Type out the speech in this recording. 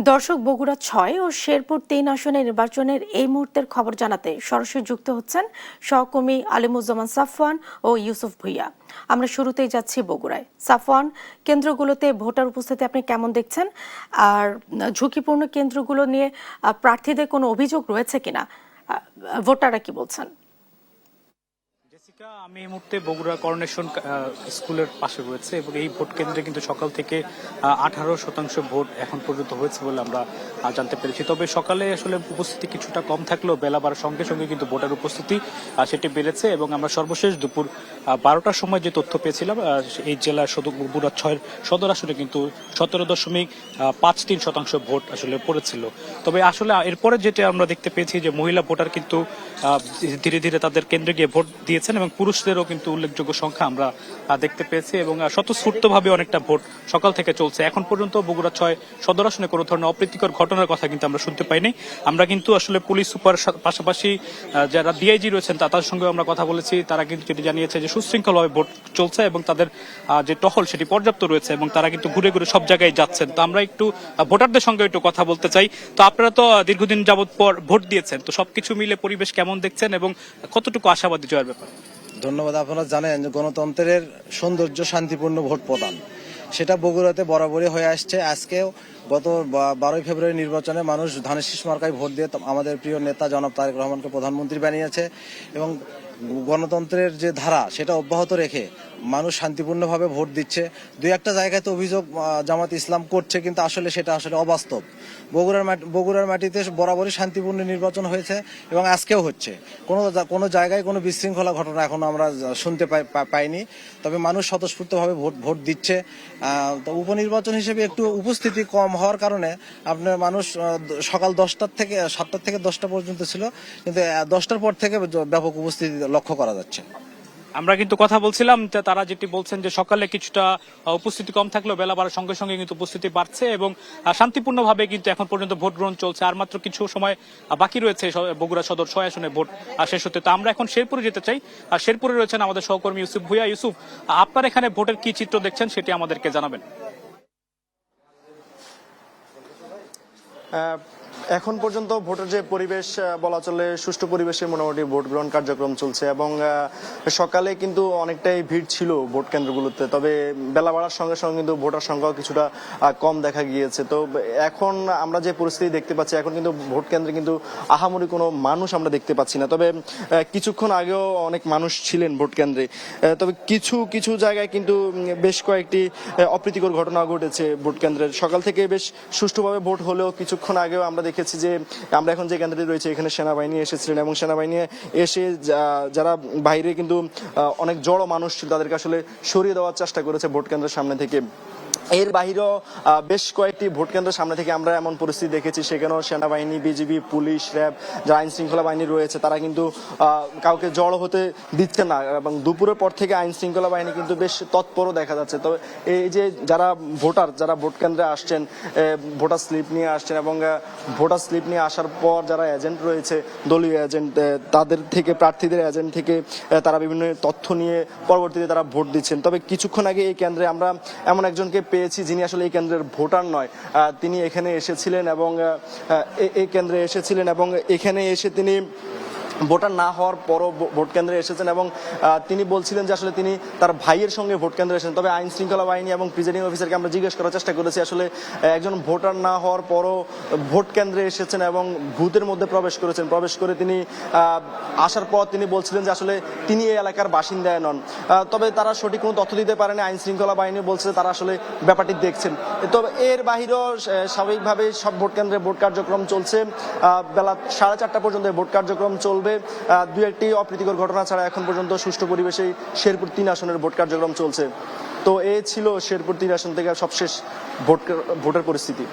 দর্শক, বগুড়া ৬ ও শেরপুর ৩ আসনের নির্বাচনের এই মুহূর্তের খবর জানাতে সরাসরি যুক্ত হচ্ছেন সহকর্মী আলিমুজ্জামান সাফওয়ান ও ইউসুফ ভুইয়া। আমরা শুরুতেই যাচ্ছি বগুড়ায়। সাফওয়ান, কেন্দ্রগুলোতে ভোটার উপস্থিতি আপনি কেমন দেখছেন, আর ঝুঁকিপূর্ণ কেন্দ্রগুলো নিয়ে প্রার্থীদের কোনো অভিযোগ রয়েছে কিনা, ভোটাররা কি বলছেন? আমি এই মুহূর্তে বগুড়া করোনেশন স্কুলের পাশে রয়েছে এবং এই ভোট কেন্দ্রে কিন্তু সকাল থেকে 18% ভোট এখন পর্যন্ত হয়েছে বলে আমরা জানতে পেরেছি। তবে সকালে আসলে উপস্থিতি কিছুটা কম থাকলেও বেলা বাড়ার সঙ্গে সঙ্গে কিন্তু ভোটার উপস্থিতি সেটি বেড়েছে এবং আমরা সর্বশেষ দুপুর 12টার সময় যে তথ্য পেয়েছিলাম, এই জেলার বগুড়া 6 সদর আসনে কিন্তু 17.53% ভোট আসলে পড়েছিল। তবে আসলে এরপরে যেটা আমরা দেখতে পেয়েছি যে মহিলা ভোটার কিন্তু ধীরে ধীরে তাদের কেন্দ্রে গিয়ে ভোট দিয়েছেন এবং পুরুষদেরও কিন্তু উল্লেখযোগ্য সংখ্যা আমরা দেখতে পেয়েছি এবং স্বতঃস্ফূর্তভাবে অনেকটা ভোট সকাল থেকে চলছে। এখন পর্যন্ত বগুড়া 6 সদর আসনে কোনো ধরনের অপ্রীতিকর ঘটনার কথা কিন্তু আমরা শুনতে পাইনি। আমরা কিন্তু আসলে পুলিশ সুপার পাশাপাশি যারা ডিআইজি রয়েছেন তাদের সঙ্গে আমরা কথা বলেছি। তারা কিন্তু যেটি জানিয়েছে যে সুশৃঙ্খলভাবে ভোট চলছে এবং তাদের যে টহল সেটি পর্যাপ্ত রয়েছে এবং তারা কিন্তু ঘুরে ঘুরে সব জায়গায় যাচ্ছেন। তো আমরা একটু ভোটারদের সঙ্গে একটু কথা বলতে চাই। তো আপনারা তো দীর্ঘদিন যাবৎ পর ভোট দিয়েছেন, তো সবকিছু মিলে পরিবেশ কেমন দেখছেন এবং কতটুকু আশাবাদী জয়ের ব্যাপার? ধন্যবাদ। আপনারা জানেন যে গণতন্ত্রের সৌন্দর্য শান্তিপূর্ণ ভোট প্রদান, সেটা বগুড়াতে বরাবরই হয়ে আসছে। আজকেও গত 12 ফেব্রুয়ারি নির্বাচনে মানুষ ধানের শীষ মার্কায় ভোট দিয়ে আমাদের প্রিয় নেতা জনাব তারেক রহমানকে প্রধানমন্ত্রী বানিয়েছে এবং গণতন্ত্রের যে ধারা সেটা অব্যাহত রেখে মানুষ শান্তিপূর্ণভাবে ভোট দিচ্ছে। দুই একটা জায়গায় তো অভিযোগ জামাত ইসলাম করছে, কিন্তু সেটা অবাস্তব। বগুড়ার মাটিতে বরাবরই শান্তিপূর্ণ নির্বাচন হয়েছে এবং আজকেও হচ্ছে। কোনো জায়গায় কোনো বিশৃঙ্খলা ঘটনা এখনো আমরা শুনতে পাইনি। তবে মানুষ স্বতঃস্ফূর্তভাবে ভোট দিচ্ছে। তো উপনির্বাচন হিসেবে একটু উপস্থিতি কম হওয়ার কারণে আপনার মানুষ সকাল 7টা থেকে 10টা পর্যন্ত ছিল, কিন্তু 10টার পর থেকে ব্যাপক উপস্থিতি লক্ষ্য করা যাচ্ছে। আমরা কিন্তু কথা বলছিলাম যে তারা যেটি বলছেন যে সকালে কিছুটা উপস্থিতি কম থাকলেও বেলা বাড়ার সঙ্গে সঙ্গে কিন্তু উপস্থিতি বাড়ছে এবং শান্তিপূর্ণভাবে কিন্তু এখন পর্যন্ত ভোট গ্রহণ চলছে। আর মাত্র কিছু সময় বাকি রয়েছে বগুড়া সদর 6 আসনে ভোট শেষ হতে। তো আমরা এখন শেরপুরে যেতে চাই। আর শেরপুরে রয়েছেন আমাদের সহকর্মী ইউসুফ ভুইয়া। ইউসুফ, আপনার এখানে ভোটের কি চিত্র দেখছেন সেটি আমাদেরকে জানাবেন। এখন পর্যন্ত ভোটের যে পরিবেশ বলা চলে সুষ্ঠু পরিবেশে মোটামুটি ভোট গ্রহণ কার্যক্রম চলছে এবং সকালে কিন্তু অনেকটাই ভিড় ছিল ভোট কেন্দ্রগুলোতে। তবে বেলা বাড়ার সঙ্গে সঙ্গে কিন্তু ভোটার সংখ্যাও কিছুটা কম দেখা গিয়েছে। তো এখন আমরা যে পরিস্থিতি দেখতে পাচ্ছি, এখন কিন্তু ভোট কেন্দ্রে কিন্তু আহামরি কোনো মানুষ আমরা দেখতে পাচ্ছি না। তবে কিছুক্ষণ আগেও অনেক মানুষ ছিলেন ভোট কেন্দ্রে। তবে কিছু জায়গায় কিন্তু বেশ কয়েকটি অপ্রীতিকর ঘটনা ঘটেছে ভোট কেন্দ্রের। সকাল থেকে বেশ সুষ্ঠুভাবে ভোট হলেও কিছুক্ষণ আগেও আমরা দেখেছি যে আমরা এখন যে কেন্দ্রটি রয়েছে এখানে সেনাবাহিনী এসেছিলেন এবং সেনাবাহিনী এসে যারা বাইরে কিন্তু অনেক জড়ো মানুষ ছিল তাদেরকে আসলে সরিয়ে দেওয়ার চেষ্টা করেছে ভোট কেন্দ্রের সামনে থেকে। এর বাহিরেও বেশ কয়েকটি ভোট কেন্দ্রের সামনে থেকে আমরা এমন পরিস্থিতি দেখেছি, সেখানেও সেনাবাহিনী, বিজিবি, পুলিশ, র্যাব, যারা আইন শৃঙ্খলা বাহিনী রয়েছে তারা কিন্তু কাউকে জড়ো হতে দিচ্ছে না এবং দুপুরের পর থেকে আইন শৃঙ্খলা বাহিনী কিন্তু বেশ তৎপরও দেখা যাচ্ছে। তো এই যে যারা ভোট কেন্দ্রে আসছেন, ভোটার স্লিপ নিয়ে আসছেন এবং ভোটার স্লিপ নিয়ে আসার পর যারা এজেন্ট রয়েছে, দলীয় এজেন্ট, তাদের থেকে প্রার্থীদের এজেন্ট থেকে তারা বিভিন্ন তথ্য নিয়ে পরবর্তীতে তারা ভোট দিচ্ছেন। তবে কিছুক্ষণ আগে এই কেন্দ্রে আমরা এমন একজনকে পেয়েছি যিনি আসলে এই কেন্দ্রের ভোটার নয়। তিনি এখানে এসেছিলেন এবং এই কেন্দ্রে এসেছিলেন এবং এখানে এসে তিনি ভোটার না হওয়ার পরও ভোট কেন্দ্রে এসেছেন এবং তিনি বলছিলেন যে আসলে তিনি তার ভাইয়ের সঙ্গে ভোট কেন্দ্রে এসেছেন। তবে আইন শৃঙ্খলা বাহিনী এবং প্রিজাইডিং অফিসারকে আমরা জিজ্ঞেস করার চেষ্টা করেছি আসলে একজন ভোটার না হওয়ার পরও ভোট কেন্দ্রে এসেছেন এবং বুথের মধ্যে প্রবেশ করে তিনি আসার পর তিনি বলছিলেন যে আসলে তিনি এই এলাকার বাসিন্দায় নন। তবে তারা সঠিক কোনো তথ্য দিতে পারেনি। আইন শৃঙ্খলা বাহিনী বলছে তারা আসলে ব্যাপারটি দেখছেন। তবে এর বাহিরেও স্বাভাবিকভাবে সব ভোট কেন্দ্রে ভোট কার্যক্রম চলছে। বেলা 4:30 পর্যন্ত ভোট কার্যক্রম চলবে। দুই একটি অপ্রীতিকর ঘটনা ছাড়া এখন পর্যন্ত সুষ্ঠু পরিবেশেই শেরপুর 3 আসনের ভোট কার্যক্রম চলছে। তো এই ছিল শেরপুর 3 আসন থেকে সবশেষ ভোটের পরিস্থিতি।